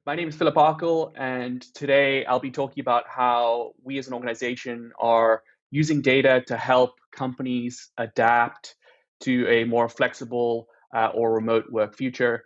My name is Philip Arkcoll, and today I'll be talking about how we as an organization are using data to help companies adapt to a more flexible or remote work future.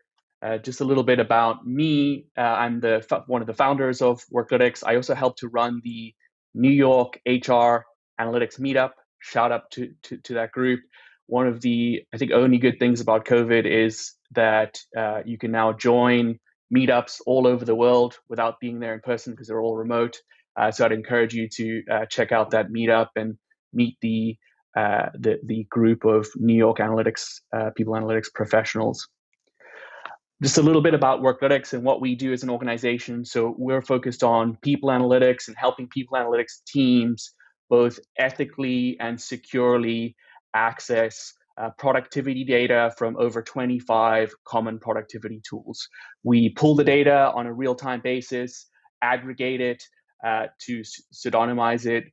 Just a little bit about me. I'm one of the founders of Worklytics. I also help to run the New York HR Analytics Meetup. Shout out to that group. One of the, I think, only good things about COVID is that you can now join meetups all over the world without being there in person because they're all remote. So I'd encourage you to check out that meetup and meet the group of New York analytics people analytics professionals. Just a little bit about Worklytics and what we do as an organization. So we're focused on people analytics and helping people analytics teams both ethically and securely access productivity data from over 25 common productivity tools. We pull the data on a real-time basis, aggregate it to pseudonymize it,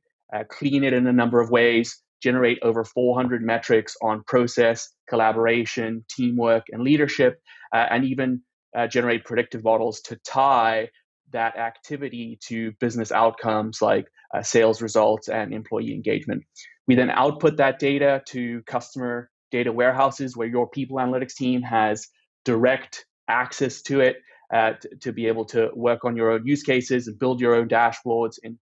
clean it in a number of ways, generate over 400 metrics on process, collaboration, teamwork, and leadership, and even generate predictive models to tie that activity to business outcomes like sales results and employee engagement. We then output that data to customer data warehouses where your people analytics team has direct access to it to be able to work on your own use cases and build your own dashboards in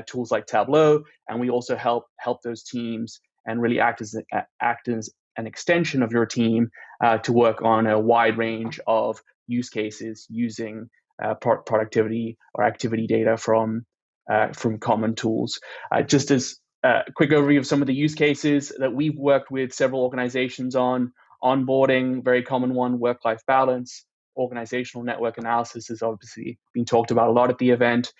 tools like Tableau. And we also help those teams and really act as an extension of your team to work on a wide range of use cases using productivity or activity data from common tools. Just as a quick overview of some of the use cases that we've worked with several organizations on: onboarding, very common one; work-life balance; organizational network analysis has obviously been talked about a lot at the event;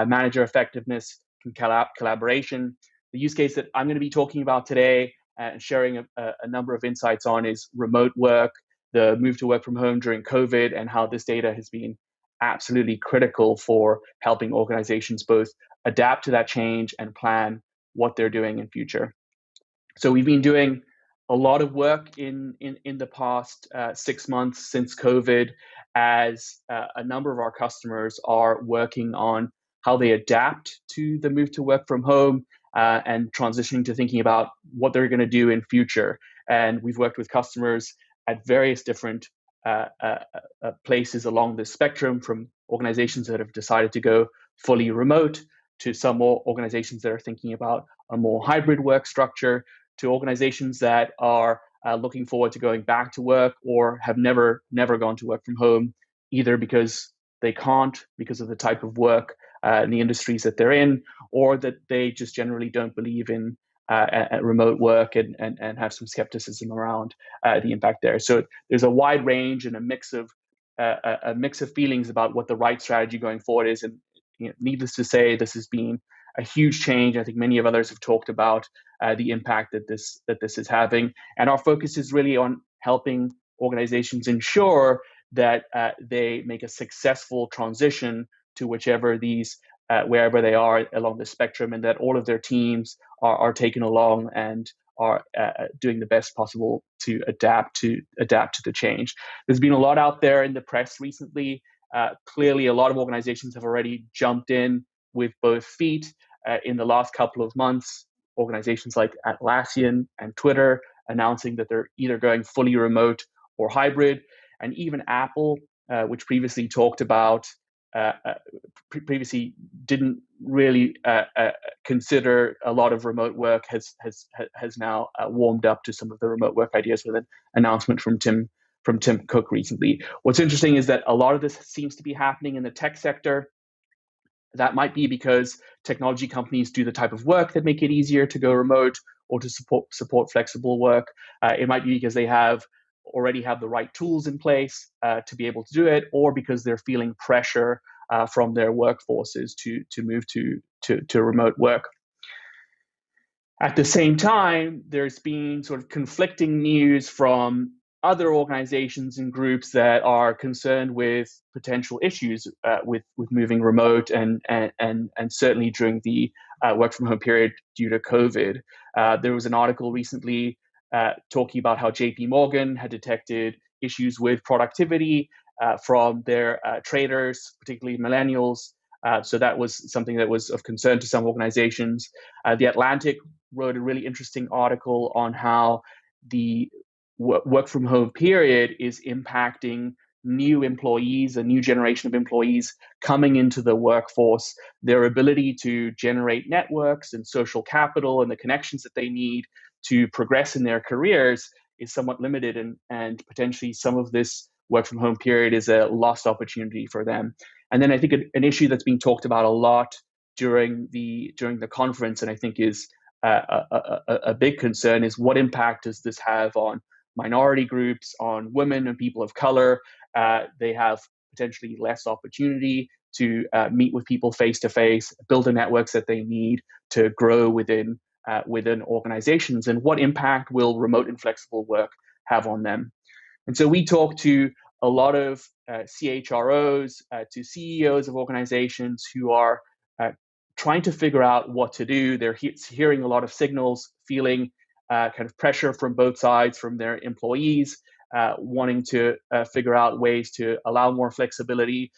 manager effectiveness and collaboration. The use case that I'm going to be talking about today and sharing a number of insights on is remote work, the move to work from home during COVID, and how this data has been absolutely critical for helping organizations both adapt to that change and plan what they're doing in future. So we've been doing a lot of work in the past 6 months since COVID, as a number of our customers are working on how they adapt to the move to work from home and transitioning to thinking about what they're going to do in future. And we've worked with customers at various different places along the spectrum, from organizations that have decided to go fully remote to some more organizations that are thinking about a more hybrid work structure, to organizations that are looking forward to going back to work or have never gone to work from home, either because they can't because of the type of work and the industries that they're in, or that they just generally don't believe in remote work and have some skepticism around the impact there. So there's a wide range and a mix of feelings about what the right strategy going forward is. And needless to say, this has been a huge change. I think many of others have talked about the impact that this is having, and our focus is really on helping organizations ensure that they make a successful transition to wherever they are along the spectrum, and that all of their teams are taken along and are doing the best possible to adapt to the change. There's been a lot out there in the press recently. Clearly, a lot of organizations have already jumped in with both feet. In the last couple of months, organizations like Atlassian and Twitter announcing that they're either going fully remote or hybrid, and even Apple, which previously talked about previously didn't really consider a lot of remote work, has now warmed up to some of the remote work ideas with an announcement from Tim Cook recently. What's interesting is that a lot of this seems to be happening in the tech sector. That might be because technology companies do the type of work that make it easier to go remote or to support flexible work. It might be because they already have the right tools in place to be able to do it, or because they're feeling pressure from their workforces to move to remote work. At the same time, there's been sort of conflicting news from other organizations and groups that are concerned with potential issues with moving remote and certainly during the work from home period due to COVID. There was an article recently talking about how JP Morgan had detected issues with productivity from their traders, particularly millennials. So that was something that was of concern to some organizations. The Atlantic wrote a really interesting article on how the work from home period is impacting new employees, a new generation of employees coming into the workforce, their ability to generate networks and social capital and the connections that they need to progress in their careers is somewhat limited, and potentially some of this work from home period is a lost opportunity for them. And then I think an issue that's being talked about a lot during the conference, and I think is a big concern, is what impact does this have on minority groups, on women and people of color? They have potentially less opportunity to meet with people face to face, build the networks that they need to grow within organizations, and what impact will remote and flexible work have on them? And so we talk to a lot of CHROs, to CEOs of organizations who are trying to figure out what to do. They're hearing a lot of signals, feeling kind of pressure from both sides, from their employees, wanting to figure out ways to allow more flexibility,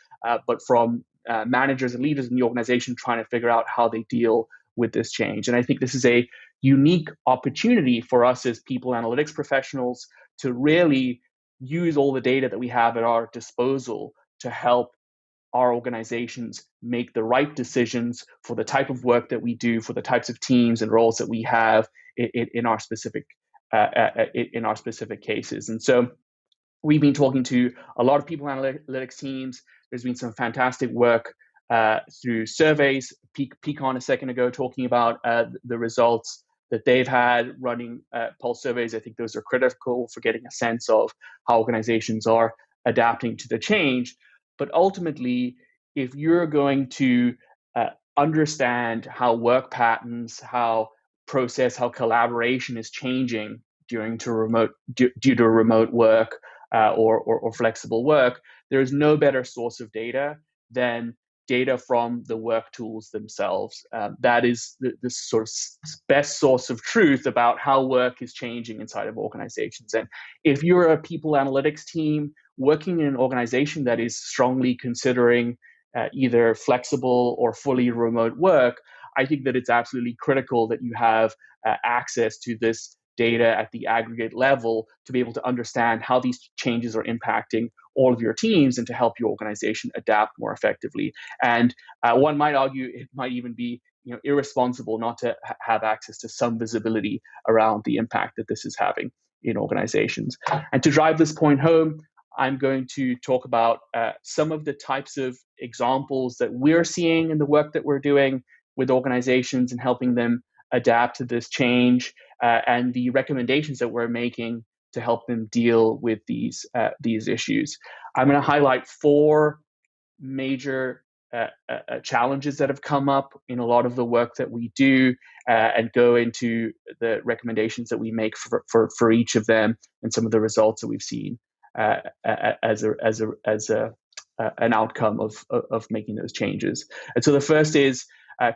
but from managers and leaders in the organization trying to figure out how they deal with this change. And I think this is a unique opportunity for us as people analytics professionals to really use all the data that we have at our disposal to help our organizations make the right decisions for the type of work that we do, for the types of teams and roles that we have in our specific cases. And so we've been talking to a lot of people analytics teams. There's been some fantastic work through surveys. Peakon a second ago talking about the results that they've had running pulse surveys. I think those are critical for getting a sense of how organizations are adapting to the change. But ultimately, if you're going to understand how work patterns, how collaboration is changing due to remote work or flexible work, there is no better source of data than data from the work tools themselves. That is the sort of best source of truth about how work is changing inside of organizations. And if you're a people analytics team working in an organization that is strongly considering either flexible or fully remote work, I think that it's absolutely critical that you have access to this data at the aggregate level to be able to understand how these changes are impacting all of your teams and to help your organization adapt more effectively. And one might argue it might even be irresponsible not to have access to some visibility around the impact that this is having in organizations. And to drive this point home, I'm going to talk about some of the types of examples that we're seeing in the work that we're doing with organizations and helping them adapt to this change, and the recommendations that we're making to help them deal with these issues. I'm going to highlight 4 major challenges that have come up in a lot of the work that we do, and go into the recommendations that we make for each of them and some of the results that we've seen as an outcome of making those changes. And so the first is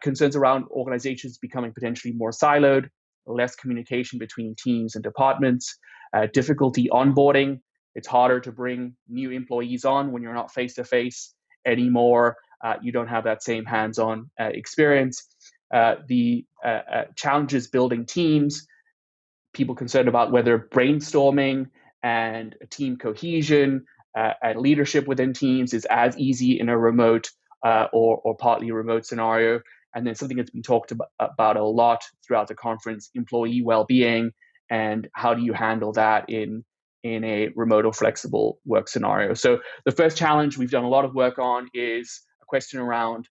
concerns around organizations becoming potentially more siloed, less communication between teams and departments, difficulty onboarding. It's harder to bring new employees on when you're not face-to-face anymore. You don't have that same hands-on experience. The challenges building teams, people concerned about whether brainstorming and team cohesion and leadership within teams is as easy in a remote or partly remote scenario. And then something that's been talked about a lot throughout the conference, employee well-being, and how do you handle that in a remote or flexible work scenario. So the first challenge we've done a lot of work on is a question around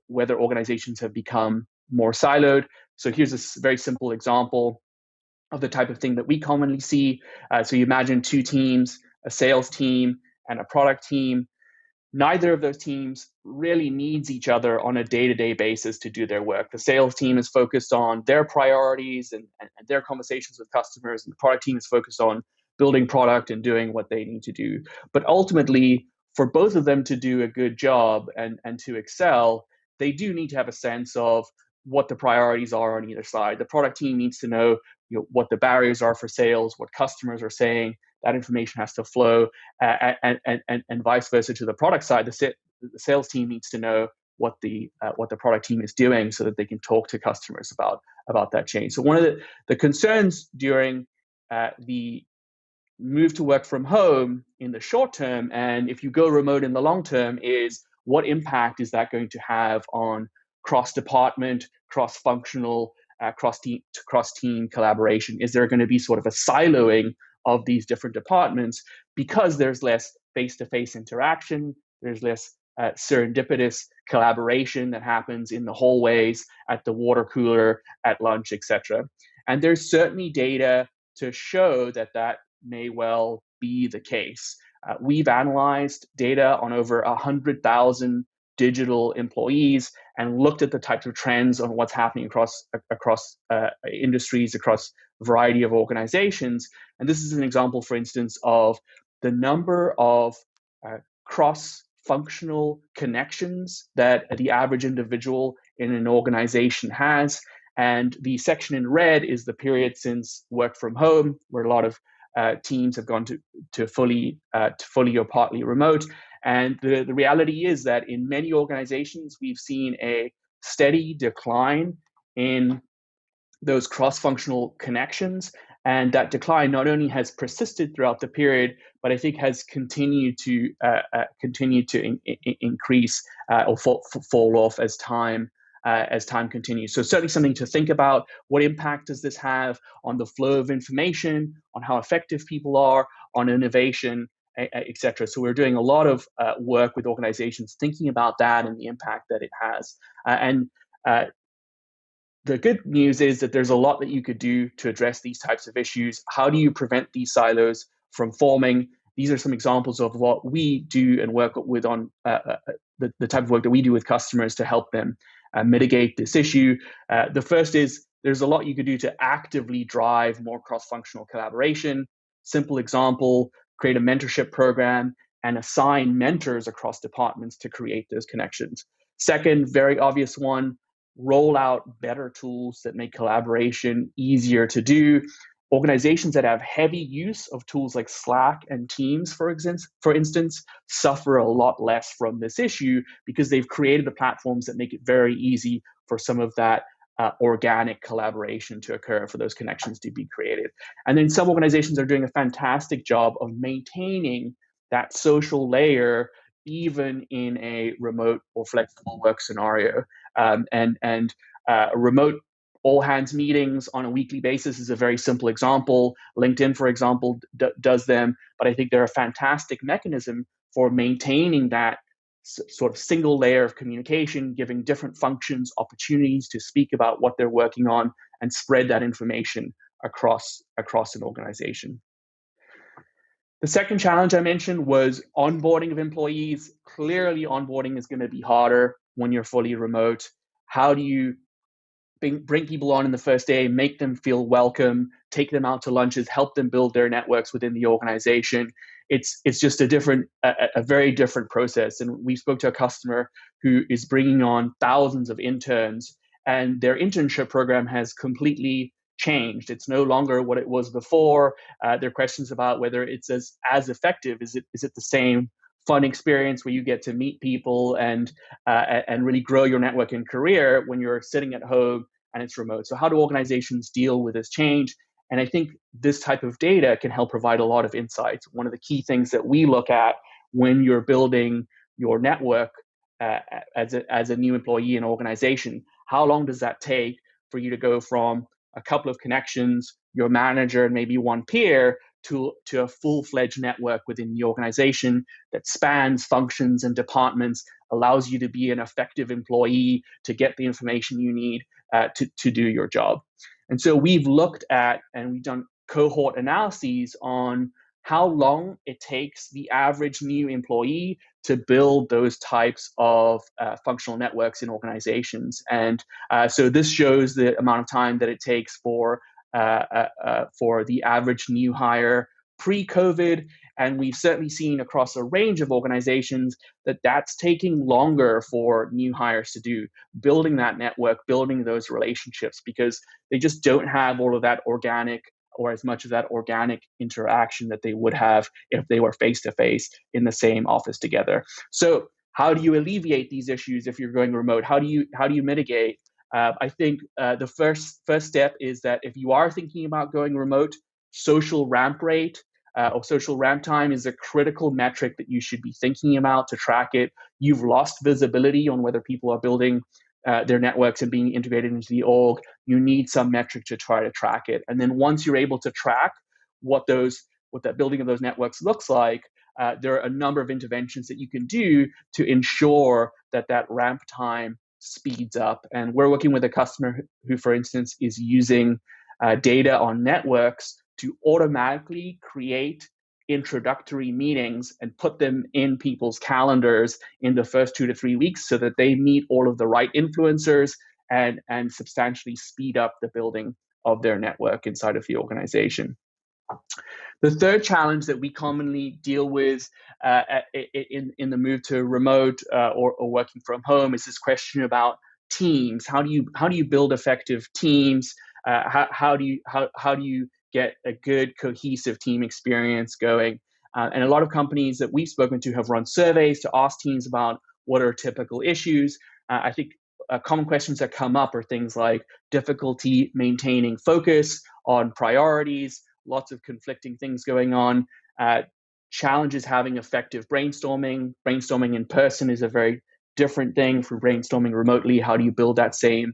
whether organizations have become more siloed. So here's a very simple example of the type of thing that we commonly see. So you imagine 2 teams, a sales team and a product team. Neither of those teams really needs each other on a day-to-day basis to do their work. The sales team is focused on their priorities and their conversations with customers, and the product team is focused on building product and doing what they need to do. But ultimately, for both of them to do a good job and to excel, they do need to have a sense of what the priorities are on either side. The product team needs to know what the barriers are for sales, what customers are saying. that information has to flow, and vice versa to the product side. The sales team needs to know what the product team is doing so that they can talk to customers about that change. So one of the concerns during the move to work from home in the short term, and if you go remote in the long term, is what impact is that going to have on cross-department, cross-functional, cross-team collaboration? Is there going to be sort of a siloing of these different departments because there's less face-to-face interaction, there's less serendipitous collaboration that happens in the hallways, at the water cooler, at lunch, etc. And there's certainly data to show that may well be the case. We've analyzed data on over 100,000 digital employees and looked at the types of trends on what's happening across industries, across a variety of organizations. And this is an example, for instance, of the number of cross-functional connections that the average individual in an organization has. And the section in red is the period since work from home, where a lot of teams have gone to fully or partly remote. And the reality is that in many organizations, we've seen a steady decline in those cross-functional connections. And that decline not only has persisted throughout the period, but I think has continued to increase or fall off as time continues. So certainly something to think about. What impact does this have on the flow of information, on how effective people are, on innovation, etc. So we're doing a lot of work with organizations thinking about that and the impact that it has. The good news is that there's a lot that you could do to address these types of issues. How do you prevent these silos from forming? These are some examples of what we do and work with on the type of work that we do with customers to help them mitigate this issue. The first is there's a lot you could do to actively drive more cross-functional collaboration. Simple example, create a mentorship program and assign mentors across departments to create those connections. Second, very obvious one, roll out better tools that make collaboration easier to do. Organizations that have heavy use of tools like Slack and Teams, for instance, suffer a lot less from this issue because they've created the platforms that make it very easy for some of that organic collaboration to occur, for those connections to be created. And then some organizations are doing a fantastic job of maintaining that social layer even in a remote or flexible work scenario. Remote all hands meetings on a weekly basis is a very simple example. LinkedIn, for example, does them, but I think they're a fantastic mechanism for maintaining that sort of single layer of communication, giving different functions opportunities to speak about what they're working on and spread that information across an organization. The second challenge I mentioned was onboarding of employees. Clearly, onboarding is going to be harder when you're fully remote. How do you bring people on in the first day, make them feel welcome, take them out to lunches, help them build their networks within the organization? It's just a very different process. And we spoke to a customer who is bringing on thousands of interns, and their internship program has completely changed. It's no longer what it was before. There are questions about whether it's as effective. Is it the same fun experience where you get to meet people and really grow your network and career when you're sitting at home and it's remote? So how do organizations deal with this change? And I think this type of data can help provide a lot of insights. One of the key things that we look at when you're building your network as a new employee in an organization, how long does that take for you to go from a couple of connections, your manager, and maybe one peer, to a full-fledged network within the organization that spans functions and departments, allows you to be an effective employee, to get the information you need to do your job. And so we've looked at, and we've done cohort analyses on how long it takes the average new employee to build those types of functional networks in organizations. And so this shows the amount of time that it takes for the average new hire pre-COVID. And we've certainly seen across a range of organizations that that's taking longer for new hires to do, building that network, building those relationships, because they just don't have all of that organic or as much of that organic interaction that they would have if they were face to face in the same office together. So how do you alleviate these issues if you're going remote? How do you mitigate? I think the first step is that if you are thinking about going remote, social ramp rate or social ramp time is a critical metric that you should be thinking about to track it. You've lost visibility on whether people are building their networks and being integrated into the org. You need some metric to try to track it. And then once you're able to track what that building of those networks looks like, there are a number of interventions that you can do to ensure that ramp time speeds up. And we're working with a customer who, for instance, is using data on networks to automatically create introductory meetings and put them in people's calendars in the first 2 to 3 weeks so that they meet all of the right influencers and substantially speed up the building of their network inside of the organization. The third challenge that we commonly deal with in the move to remote or working from home is this question about teams. How do you build effective teams? How do you get a good cohesive team experience going? And a lot of companies that we've spoken to have run surveys to ask teams about what are typical issues. I think common questions that come up are things like difficulty maintaining focus on priorities, lots of conflicting things going on, challenges having effective brainstorming. Brainstorming in person is a very different thing from brainstorming remotely. How do you build that same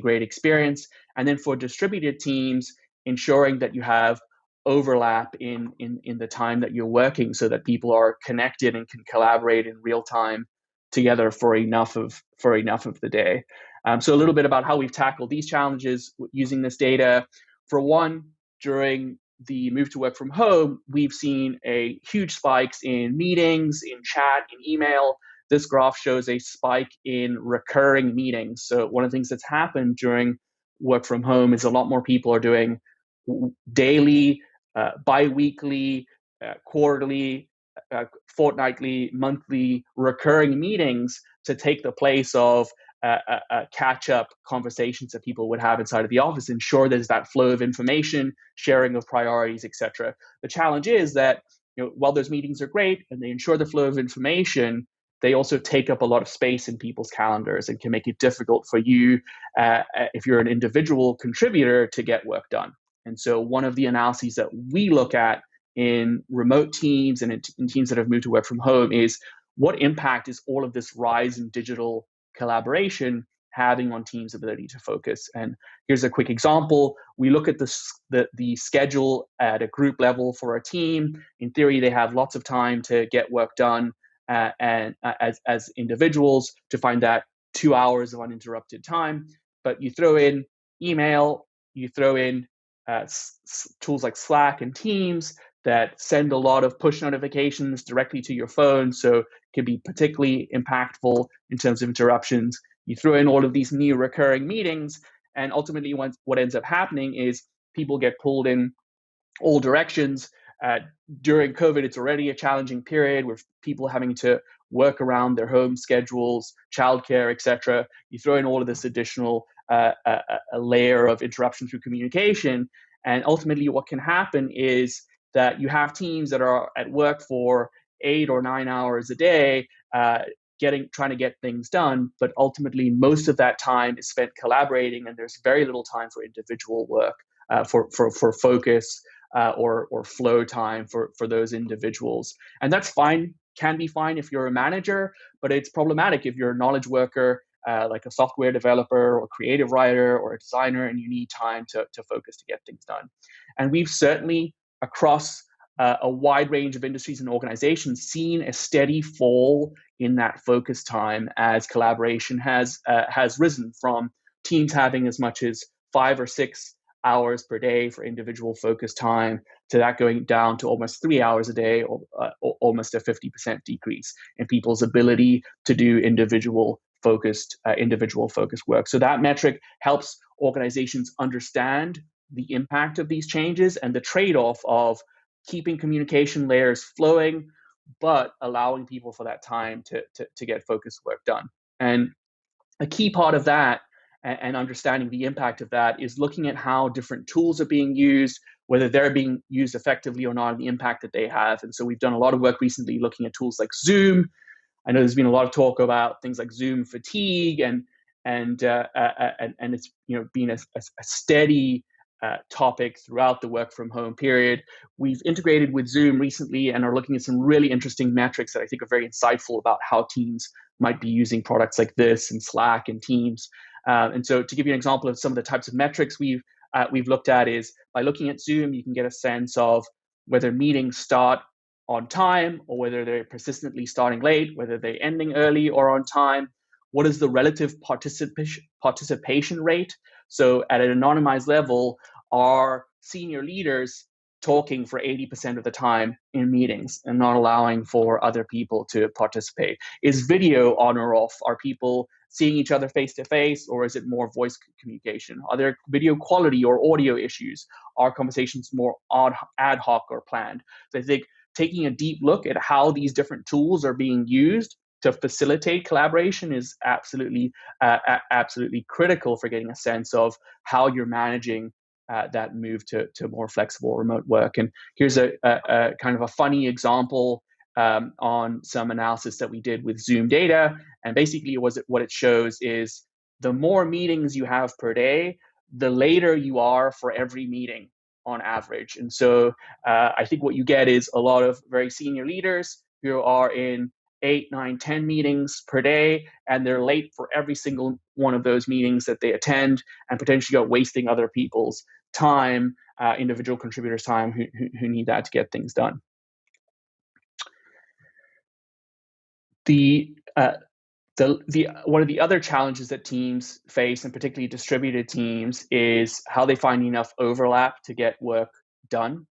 great experience? And then for distributed teams, ensuring that you have overlap in the time that you're working so that people are connected and can collaborate in real time together for enough of the day. So a little bit about how we've tackled these challenges using this data. For one, during the move to work from home, we've seen a huge spikes in meetings, in chat, in email. This graph shows a spike in recurring meetings. So one of the things that's happened during work from home is a lot more people are doing daily, bi-weekly, quarterly, fortnightly, monthly recurring meetings to take the place of catch-up conversations that people would have inside of the office, ensure there's that flow of information, sharing of priorities, etc. The challenge is that while those meetings are great and they ensure the flow of information, they also take up a lot of space in people's calendars and can make it difficult for you, if you're an individual contributor, to get work done. And so one of the analyses that we look at in remote teams and in teams that have moved to work from home is what impact is all of this rise in digital collaboration having on teams' ability to focus. And here's a quick example. We look at the schedule at a group level for a team. In theory, they have lots of time to get work done, and as individuals to find that 2 hours of uninterrupted time. But you throw in email, you throw in tools like Slack and Teams that send a lot of push notifications directly to your phone, so it can be particularly impactful in terms of interruptions. You throw in all of these new recurring meetings, and ultimately what ends up happening is people get pulled in all directions. During COVID, it's already a challenging period with people having to work around their home schedules, childcare, etc. You throw in all of this additional a layer of interruption through communication, and ultimately what can happen is that you have teams that are at work for 8 or 9 hours a day, trying to get things done, but ultimately most of that time is spent collaborating, and there's very little time for individual work, for focus, or flow time for those individuals. And that's fine, can be fine if you're a manager, but it's problematic if you're a knowledge worker, like a software developer or creative writer or a designer, and you need time to focus to get things done. And we've certainly, across a wide range of industries and organizations, seen a steady fall in that focus time as collaboration has risen from teams having as much as 5 or 6 hours per day for individual focus time to that going down to almost 3 hours a day, or almost a 50% decrease in people's ability to do individual focused work. So that metric helps organizations understand the impact of these changes and the trade-off of keeping communication layers flowing, but allowing people for that time to get focused work done. And a key part of that, and understanding the impact of that is looking at how different tools are being used, whether they're being used effectively or not, and the impact that they have. And so we've done a lot of work recently looking at tools like Zoom. I know there's been a lot of talk about things like Zoom fatigue, and it's been a steady topic throughout the work from home period. We've integrated with Zoom recently and are looking at some really interesting metrics that I think are very insightful about how teams might be using products like this and Slack and Teams. And so to give you an example of some of the types of metrics we've looked at is by looking at Zoom, you can get a sense of whether meetings start on time or whether they're persistently starting late, whether they're ending early or on time. What is the relative participation rate? So at an anonymized level, are senior leaders talking for 80% of the time in meetings and not allowing for other people to participate? Is video on or off? Are people seeing each other face to face, or is it more voice communication? Are there video quality or audio issues? Are conversations more ad hoc or planned? So I think taking a deep look at how these different tools are being used to facilitate collaboration is absolutely critical for getting a sense of how you're managing that move to more flexible remote work. And here's a kind of a funny example on some analysis that we did with Zoom data. And basically what it shows is the more meetings you have per day, the later you are for every meeting on average. And so I think what you get is a lot of very senior leaders who are in 8, 9, 10 meetings per day, and they're late for every single one of those meetings that they attend, and potentially are wasting other people's time, individual contributors' time who need that to get things done. One of the other challenges that teams face, and particularly distributed teams, is how they find enough overlap to get work done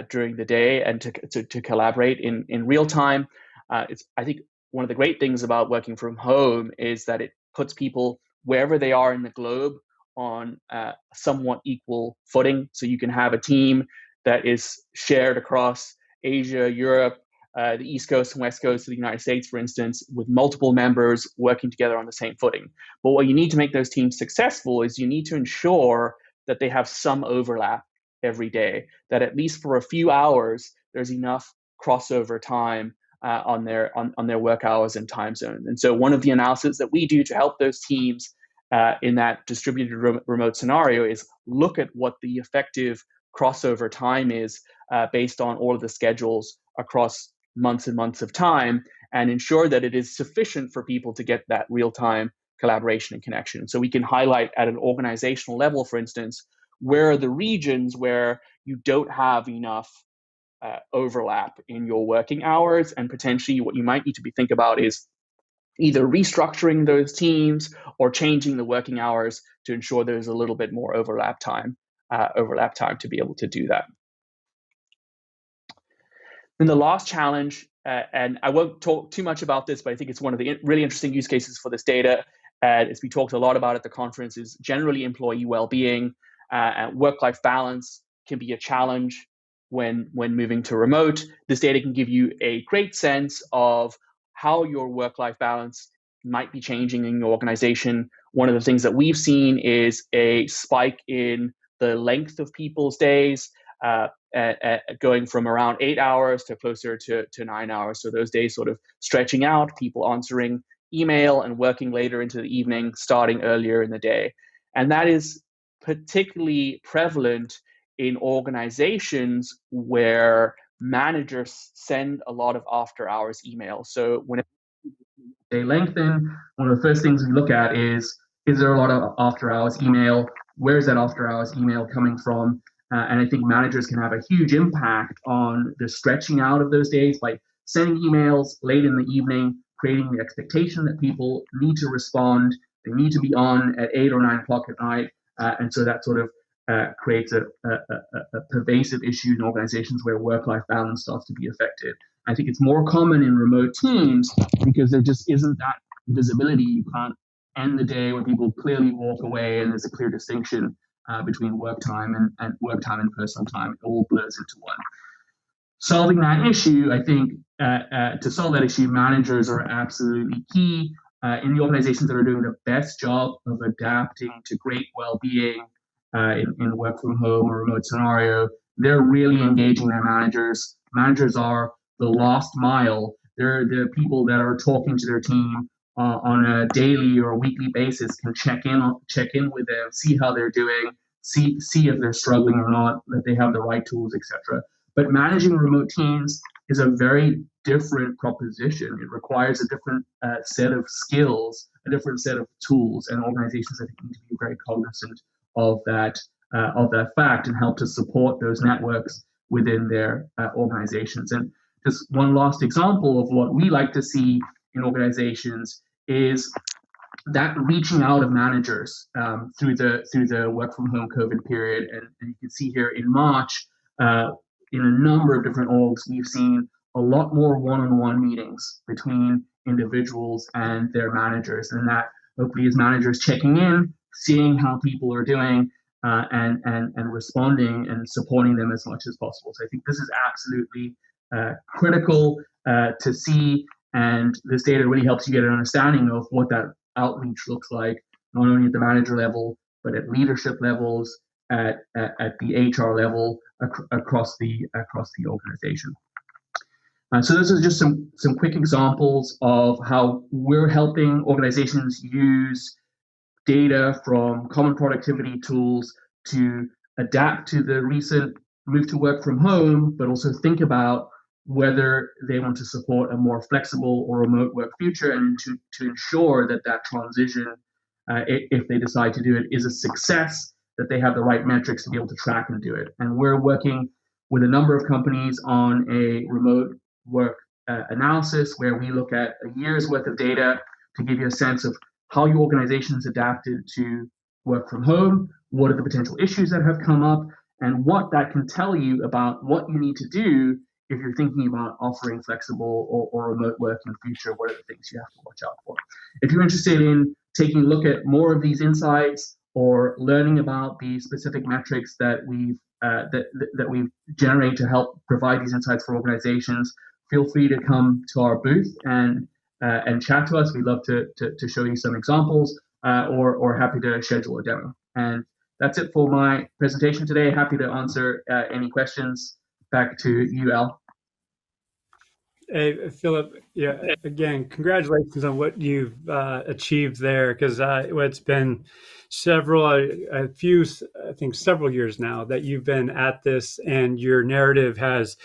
during the day and to collaborate in real time. I think one of the great things about working from home is that it puts people wherever they are in the globe on somewhat equal footing. So you can have a team that is shared across Asia, Europe, the East Coast and West Coast of the United States, for instance, with multiple members working together on the same footing. But what you need to make those teams successful is you need to ensure that they have some overlap every day, that at least for a few hours, there's enough crossover time on their work hours and time zones. And so one of the analyses that we do to help those teams in that distributed remote scenario is look at what the effective crossover time is based on all of the schedules across months and months of time, and ensure that it is sufficient for people to get that real-time collaboration and connection. So we can highlight at an organizational level, for instance, where are the regions where you don't have enough overlap in your working hours, and potentially what you might need to think about is either restructuring those teams or changing the working hours to ensure there's a little bit more overlap time to be able to do that. Then the last challenge, and I won't talk too much about this, but I think it's one of the really interesting use cases for this data, as we talked a lot about at the conference, is generally employee well-being. And work-life balance can be a challenge when moving to remote. This data can give you a great sense of how your work-life balance might be changing in your organization. One of the things that we've seen is a spike in the length of people's days, going from around 8 hours to closer to 9 hours. So those days sort of stretching out, people answering email and working later into the evening, starting earlier in the day. And that is particularly prevalent in organizations where managers send a lot of after hours emails. So when they lengthen, one of the first things we look at is there a lot of after hours email? Where's that after hours email coming from? And I think managers can have a huge impact on the stretching out of those days by sending emails late in the evening, creating the expectation that people need to respond. They need to be on at 8 or 9 o'clock at night. And so that sort of creates a pervasive issue in organizations where work-life balance starts to be affected. I think it's more common in remote teams because there just isn't that visibility. You can't end the day when people clearly walk away and there's a clear distinction between work time and work time and personal time. It all blurs into one. Solving that issue, I think, to solve that issue, managers are absolutely key. in the organizations that are doing the best job of adapting to great well-being in work from home or remote scenario, they're really engaging their managers. Managers are the last mile. They're the people that are talking to their team on a daily or a weekly basis, can check in with them, see how they're doing, see if they're struggling or not, that they have the right tools, etc. But managing remote teams is a very different proposition. It requires a different set of skills, a different set of tools, and organizations I think need to be very cognizant of that fact and help to support those networks within their organizations. And just one last example of what we like to see in organizations is that reaching out of managers through the work from home COVID period. And you can see here in March, in a number of different orgs, we've seen a lot more one-on-one meetings between individuals and their managers, and that hopefully is managers checking in, seeing how people are doing, and responding and supporting them as much as possible. So I think this is absolutely critical to see, and this data really helps you get an understanding of what that outreach looks like, not only at the manager level, but at leadership levels, at the HR level, across the organization. So this is just some quick examples of how we're helping organizations use data from common productivity tools to adapt to the recent move to work from home, but also think about whether they want to support a more flexible or remote work future, and to ensure that that transition, if they decide to do it, is a success, that they have the right metrics to be able to track and do it. And we're working with a number of companies on a remote work analysis where we look at a year's worth of data to give you a sense of how your organization's adapted to work from home, what are the potential issues that have come up, and what that can tell you about what you need to do if you're thinking about offering flexible or remote work in the future. What are the things you have to watch out for? If you're interested in taking a look at more of these insights or learning about the specific metrics that we've generated to help provide these insights for organizations, feel free to come to our booth and chat to us. We'd love to show you some examples, or happy to schedule a demo. And that's it for my presentation today. Happy to answer any questions. Back to you, Al. Hey, Philip, yeah, again, congratulations on what you've achieved there, because it's been a few, I think several years now that you've been at this, and your narrative has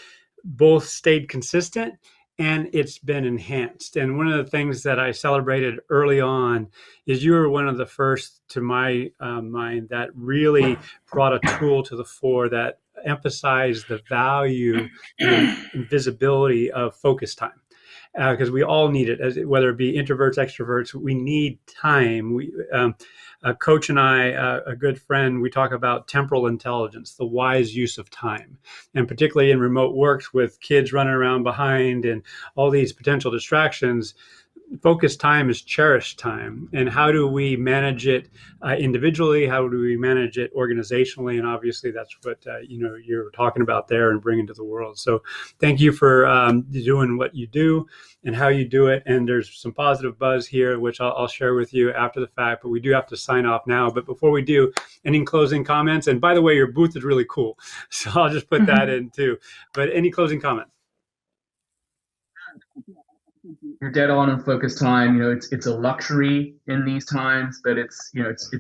both stayed consistent and it's been enhanced. And one of the things that I celebrated early on is you were one of the first, to my mind, that really brought a tool to the fore that emphasized the value and visibility of focus time. Because we all need it, whether it be introverts, extroverts, we need time. A coach and I, a good friend, we talk about temporal intelligence, the wise use of time. And particularly in remote works with kids running around behind and all these potential distractions, focused time is cherished time. And how do we manage it individually? How do we manage it organizationally? And obviously that's what you're talking about there and bringing to the world. So thank you for doing what you do and how you do it. And there's some positive buzz here, which I'll share with you after the fact, but we do have to sign off now. But before we do, any closing comments? And by the way, your booth is really cool, so I'll just put that in too. But any closing comments? You're dead on focus time. It's a luxury in these times, but it's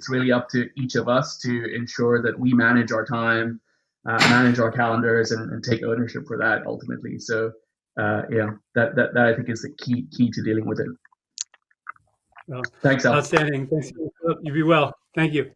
really up to each of us to ensure that we manage our time, manage our calendars, and take ownership for that ultimately. So that I think is the key to dealing with it. Well, thanks, Al. Outstanding. Thanks. You be well. Thank you.